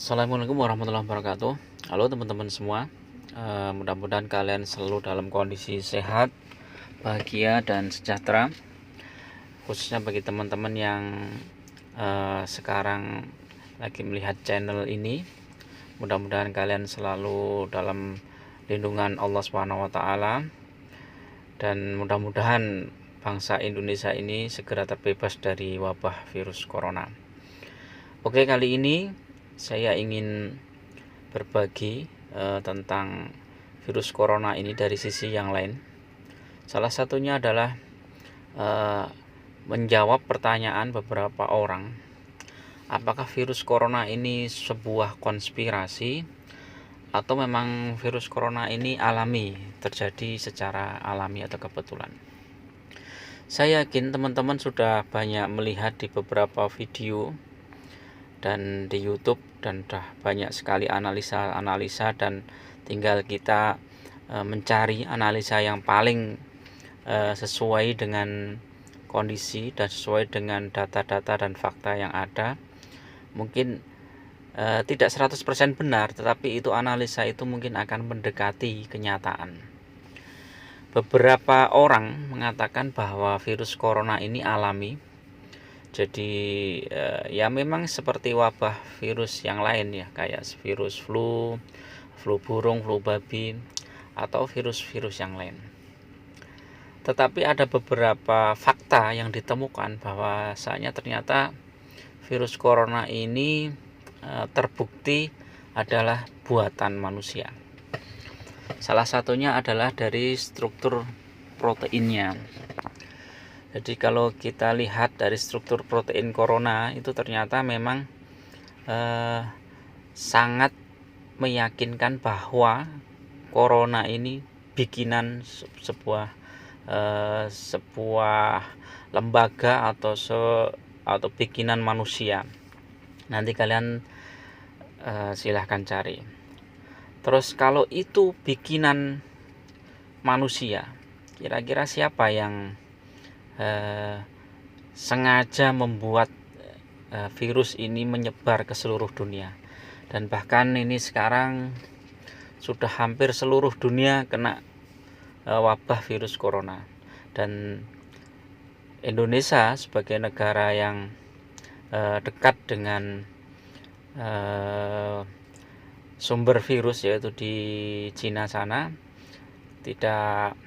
Assalamualaikum warahmatullahi wabarakatuh. Halo teman-teman semua. Mudah-mudahan kalian selalu dalam kondisi sehat, bahagia dan sejahtera. Khususnya bagi teman-teman yang sekarang lagi melihat channel ini, mudah-mudahan kalian selalu dalam lindungan Allah Subhanahu wa taala, dan mudah-mudahan bangsa Indonesia ini segera terbebas dari wabah virus corona. Oke, kali ini saya ingin berbagi tentang virus corona ini dari sisi yang lain. Salah satunya adalah menjawab pertanyaan beberapa orang, apakah virus corona ini sebuah konspirasi atau memang virus corona ini alami, terjadi secara alami atau kebetulan. Saya yakin teman-teman sudah banyak melihat di beberapa video dan di YouTube, dan sudah banyak sekali analisa dan tinggal kita mencari analisa yang paling sesuai dengan kondisi dan sesuai dengan data-data dan fakta yang ada. Mungkin tidak 100% benar, tetapi itu analisa itu mungkin akan mendekati kenyataan. Beberapa orang mengatakan bahwa virus corona ini alami. Jadi ya memang seperti wabah virus yang lain ya, kayak virus flu burung, flu babi, atau virus-virus yang lain. Tetapi ada beberapa fakta yang ditemukan bahwasanya ternyata virus corona ini terbukti adalah buatan manusia. Salah satunya adalah dari struktur proteinnya. Jadi kalau kita lihat dari struktur protein corona itu ternyata memang sangat meyakinkan bahwa corona ini bikinan sebuah lembaga atau bikinan manusia. Nanti kalian silahkan cari. Terus kalau itu bikinan manusia, kira-kira siapa yang sengaja membuat virus ini menyebar ke seluruh dunia? Dan bahkan ini sekarang sudah hampir seluruh dunia kena wabah virus corona. Dan Indonesia sebagai negara yang dekat dengan sumber virus, yaitu di Cina sana, tidak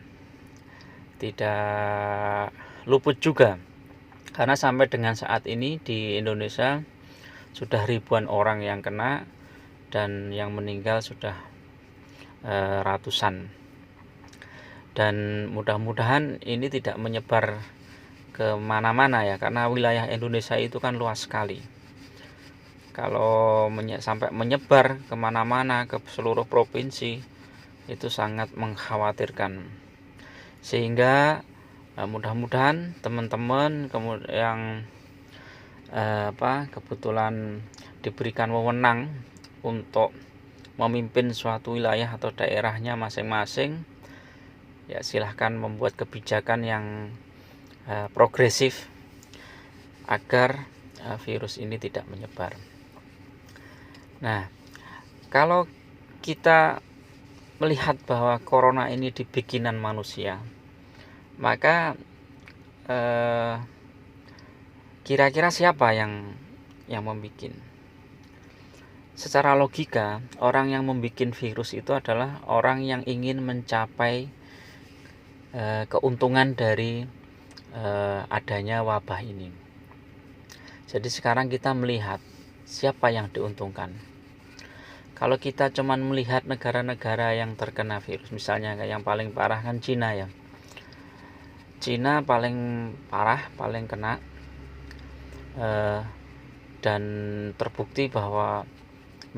luput juga, karena sampai dengan saat ini di Indonesia sudah ribuan orang yang kena dan yang meninggal sudah ratusan. Dan mudah-mudahan ini tidak menyebar ke mana-mana ya, karena wilayah Indonesia itu kan luas sekali. Kalau sampai menyebar kemana-mana ke seluruh provinsi, itu sangat mengkhawatirkan. Sehingga mudah-mudahan teman-teman yang kebetulan diberikan wewenang untuk memimpin suatu wilayah atau daerahnya masing-masing, ya silahkan membuat kebijakan yang progresif agar virus ini tidak menyebar. Nah, kalau kita melihat bahwa corona ini dibikinan manusia, maka kira-kira siapa yang membuat? Secara logika, orang yang membuat virus itu adalah orang yang ingin mencapai keuntungan dari adanya wabah ini. Jadi sekarang kita melihat siapa yang diuntungkan. Kalau kita cuman melihat negara-negara yang terkena virus, misalnya kayak yang paling parah kan Cina ya. Cina paling parah, paling kena, dan terbukti bahwa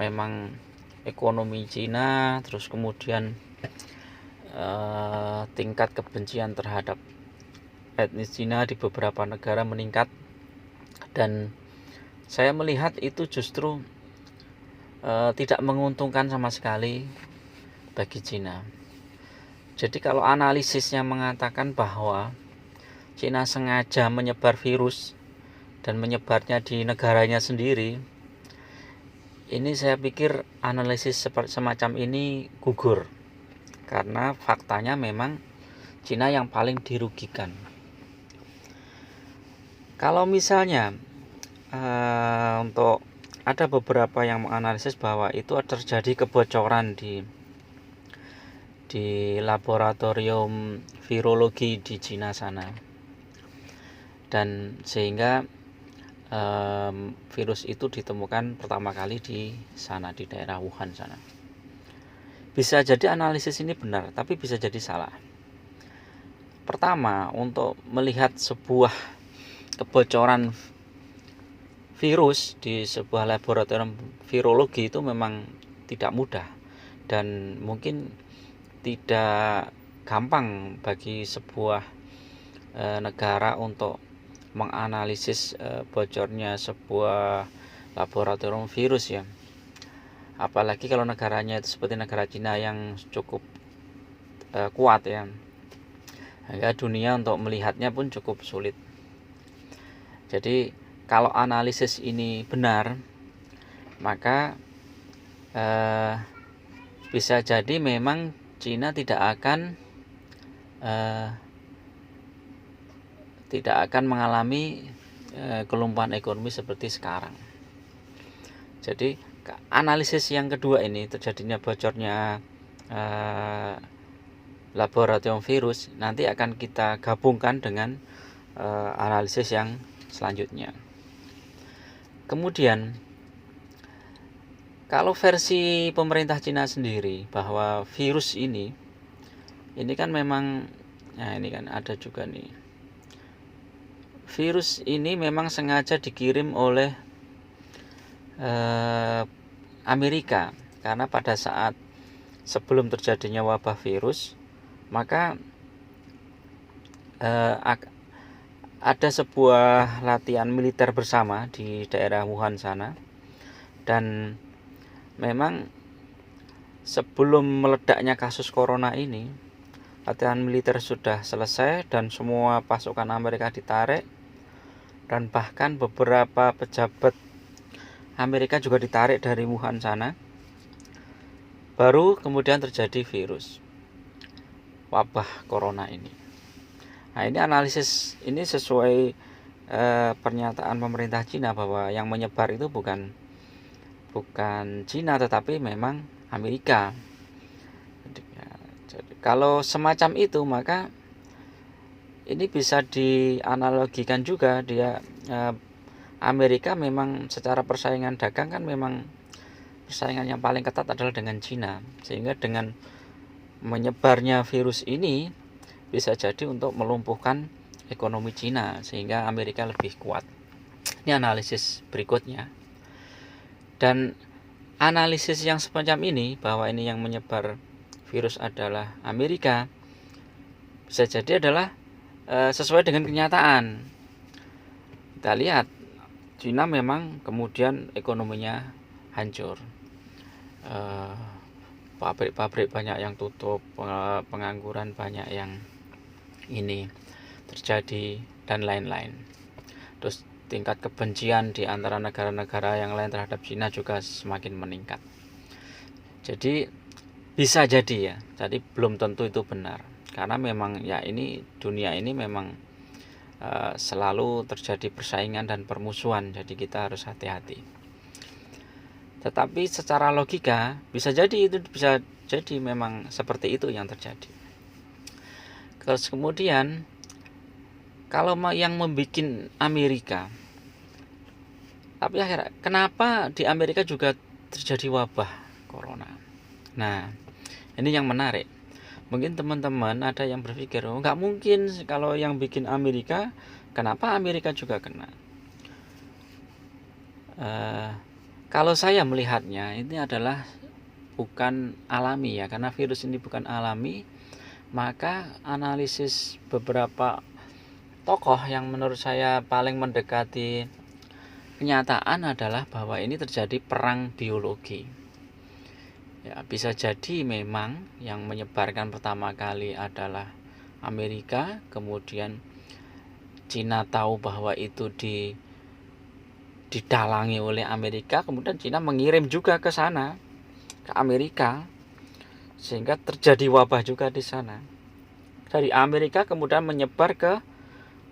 memang ekonomi Cina, terus kemudian tingkat kebencian terhadap etnis Cina di beberapa negara meningkat. Dan saya melihat itu justru tidak menguntungkan sama sekali bagi Cina. Jadi kalau analisisnya mengatakan bahwa Cina sengaja menyebar virus dan menyebarnya di negaranya sendiri, Ini saya pikir analisis semacam ini gugur, karena faktanya memang Cina yang paling dirugikan. Kalau misalnya untuk ada beberapa yang menganalisis bahwa itu terjadi kebocoran di laboratorium virologi di Cina sana, dan sehingga virus itu ditemukan pertama kali di sana, di daerah Wuhan sana. Bisa jadi analisis ini benar, tapi bisa jadi salah. Pertama, untuk melihat sebuah kebocoran virus di sebuah laboratorium virologi itu memang tidak mudah, dan mungkin tidak gampang bagi sebuah negara untuk menganalisis bocornya sebuah laboratorium virus ya. Apalagi kalau negaranya itu seperti negara Cina yang cukup kuat ya, hingga dunia untuk melihatnya pun cukup sulit. Jadi kalau analisis ini benar, maka bisa jadi memang Cina tidak akan mengalami kelumpuhan ekonomi seperti sekarang. Jadi analisis yang kedua ini, terjadinya bocornya laboratorium virus, nanti akan kita gabungkan dengan analisis yang selanjutnya. Kemudian kalau versi pemerintah Cina sendiri bahwa virus ini kan memang, nah ini kan ada juga nih, virus ini memang sengaja dikirim oleh Amerika, karena pada saat sebelum terjadinya wabah virus, maka ada sebuah latihan militer bersama di daerah Wuhan sana, dan memang sebelum meledaknya kasus corona ini, latihan militer sudah selesai dan semua pasukan Amerika ditarik, dan bahkan beberapa pejabat Amerika juga ditarik dari Wuhan sana. Baru kemudian terjadi virus wabah corona ini. Nah, ini analisis ini sesuai pernyataan pemerintah Cina bahwa yang menyebar itu bukan Cina tetapi memang Amerika. Jadi kalau semacam itu, maka ini bisa dianalogikan juga, dia Amerika memang secara persaingan dagang kan memang persaingan yang paling ketat adalah dengan Cina, sehingga dengan menyebarnya virus ini bisa jadi untuk melumpuhkan ekonomi Cina sehingga Amerika lebih kuat. Ini analisis berikutnya. Dan analisis yang semacam ini, bahwa ini yang menyebar virus adalah Amerika, bisa jadi adalah sesuai dengan kenyataan. Kita lihat Cina memang kemudian ekonominya hancur, pabrik-pabrik banyak yang tutup, pengangguran banyak yang ini terjadi, dan lain-lain. Terus tingkat kebencian di antara negara-negara yang lain terhadap Cina juga semakin meningkat. Jadi bisa jadi ya, jadi belum tentu itu benar, karena memang ya ini dunia ini memang selalu terjadi persaingan dan permusuhan, jadi kita harus hati-hati. Tetapi secara logika bisa jadi memang seperti itu yang terjadi. Terus kemudian kalau yang membuat Amerika, tapi akhirnya kenapa di Amerika juga terjadi wabah corona? Nah, ini yang menarik. Mungkin teman-teman ada yang berpikir, oh nggak mungkin kalau yang bikin Amerika, kenapa Amerika juga kena? Kalau saya melihatnya, ini adalah bukan alami ya, karena virus ini bukan alami, maka analisis beberapa tokoh yang menurut saya paling mendekati kenyataan adalah bahwa ini terjadi perang biologi. Ya, bisa jadi memang yang menyebarkan pertama kali adalah Amerika, kemudian Cina tahu bahwa itu didalangi oleh Amerika, kemudian Cina mengirim juga ke sana, ke Amerika, sehingga terjadi wabah juga di sana. Dari Amerika kemudian menyebar ke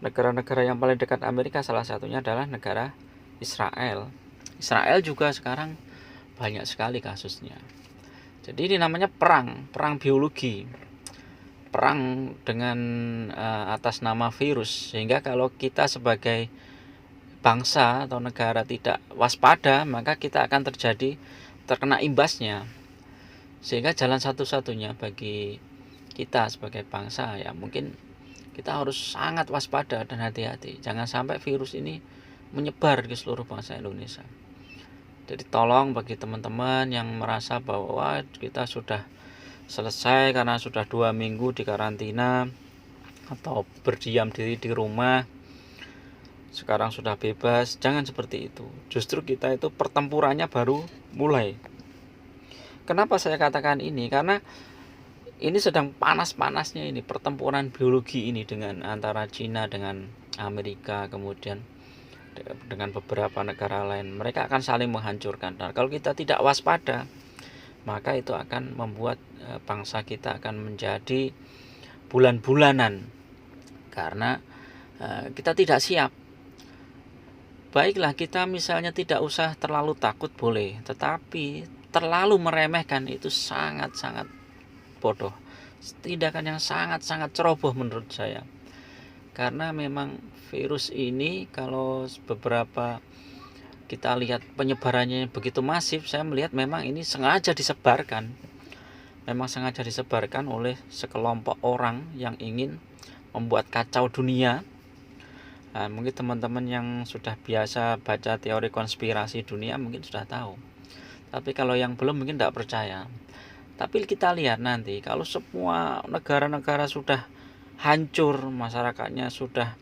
negara-negara yang paling dekat Amerika, salah satunya adalah negara Israel. Israel juga sekarang banyak sekali kasusnya. Jadi ini namanya perang biologi. Perang dengan atas nama virus, sehingga kalau kita sebagai bangsa atau negara tidak waspada, maka kita akan terkena imbasnya. Sehingga jalan satu-satunya bagi kita sebagai bangsa ya mungkin kita harus sangat waspada dan hati-hati. Jangan sampai virus ini menyebar ke seluruh bangsa Indonesia. Jadi tolong bagi teman-teman yang merasa bahwa kita sudah selesai karena sudah 2 minggu di karantina atau berdiam diri di rumah, sekarang sudah bebas, jangan seperti itu. Justru kita itu pertempurannya baru mulai. Kenapa saya katakan ini? Karena ini sedang panas-panasnya ini pertempuran biologi ini dengan antara Cina dengan Amerika, kemudian dengan beberapa negara lain. Mereka akan saling menghancurkan. Nah, kalau kita tidak waspada, maka itu akan membuat bangsa kita akan menjadi bulan-bulanan karena kita tidak siap. Baiklah, kita misalnya tidak usah terlalu takut boleh, tetapi terlalu meremehkan itu sangat-sangat bodoh. Tindakan yang sangat-sangat ceroboh menurut saya. Karena memang virus ini kalau beberapa kita lihat penyebarannya begitu masif, saya melihat memang ini sengaja disebarkan. Memang sengaja disebarkan oleh sekelompok orang yang ingin membuat kacau dunia. Nah, mungkin teman-teman yang sudah biasa baca teori konspirasi dunia mungkin sudah tahu. Tapi kalau yang belum mungkin tidak percaya. Tapi kita lihat nanti kalau semua negara-negara sudah hancur, masyarakatnya sudah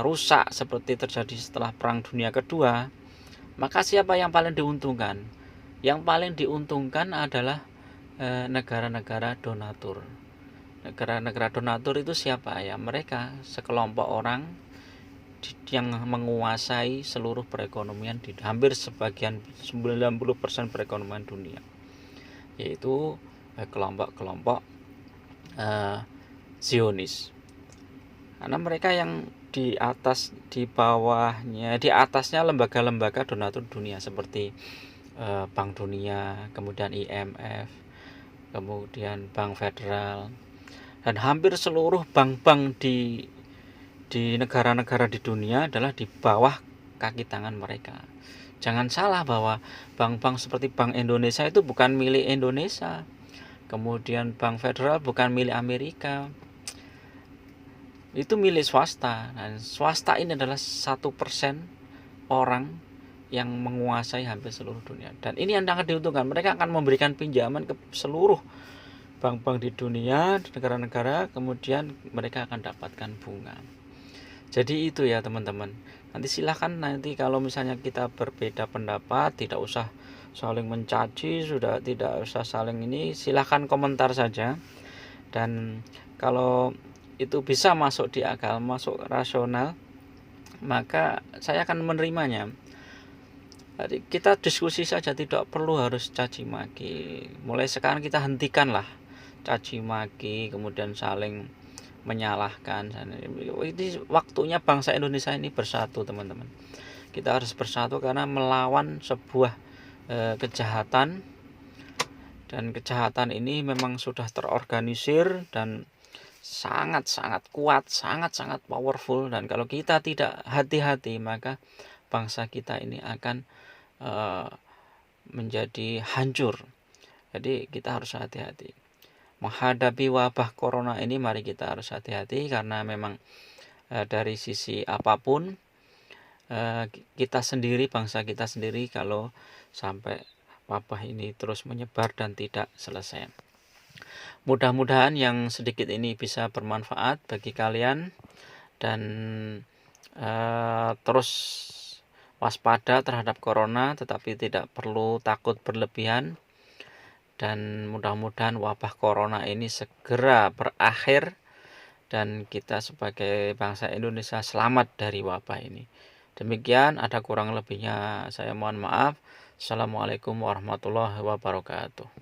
rusak seperti terjadi setelah Perang Dunia Kedua, maka siapa yang paling diuntungkan? Yang paling diuntungkan adalah negara-negara donatur. Negara-negara donatur itu siapa ya? Mereka sekelompok orang yang menguasai seluruh perekonomian di hampir sebagian 90% perekonomian dunia, yaitu kelompok-kelompok Zionis. Karena mereka yang di atas, di bawahnya, di atasnya lembaga-lembaga donatur dunia seperti Bank Dunia, kemudian IMF, kemudian Bank Federal, dan hampir seluruh bank-bank di negara-negara di dunia adalah di bawah kaki tangan mereka. Jangan salah bahwa bank-bank seperti Bank Indonesia itu bukan milik Indonesia, kemudian Bank Federal bukan milik Amerika, itu milik swasta. Nah, swasta ini adalah 1% orang yang menguasai hampir seluruh dunia. Dan ini yang akan diuntungkan. Mereka akan memberikan pinjaman ke seluruh bank-bank di dunia, di negara-negara, kemudian mereka akan dapatkan bunga. Jadi itu ya teman-teman. Nanti silahkan nanti kalau misalnya kita berbeda pendapat, tidak usah saling mencaci, sudah tidak usah saling ini, silahkan komentar saja. Dan kalau itu bisa masuk di akal, masuk rasional, maka saya akan menerimanya. Jadi kita diskusi saja, tidak perlu harus caci maki. Mulai sekarang kita hentikanlah caci maki, kemudian saling menyalahkan. Ini waktunya bangsa Indonesia ini bersatu, teman-teman. Kita harus bersatu karena melawan sebuah kejahatan, dan kejahatan ini memang sudah terorganisir dan sangat-sangat kuat, sangat-sangat powerful. Dan kalau kita tidak hati-hati, maka bangsa kita ini akan menjadi hancur. Jadi kita harus hati-hati menghadapi wabah corona ini. Mari kita harus hati-hati karena memang dari sisi apapun kita sendiri, bangsa kita sendiri, kalau sampai wabah ini terus menyebar dan tidak selesai. Mudah-mudahan yang sedikit ini bisa bermanfaat bagi kalian, dan terus waspada terhadap corona, tetapi tidak perlu takut berlebihan. Dan mudah-mudahan wabah corona ini segera berakhir dan kita sebagai bangsa Indonesia selamat dari wabah ini. Demikian, ada kurang lebihnya saya mohon maaf. Assalamualaikum warahmatullahi wabarakatuh.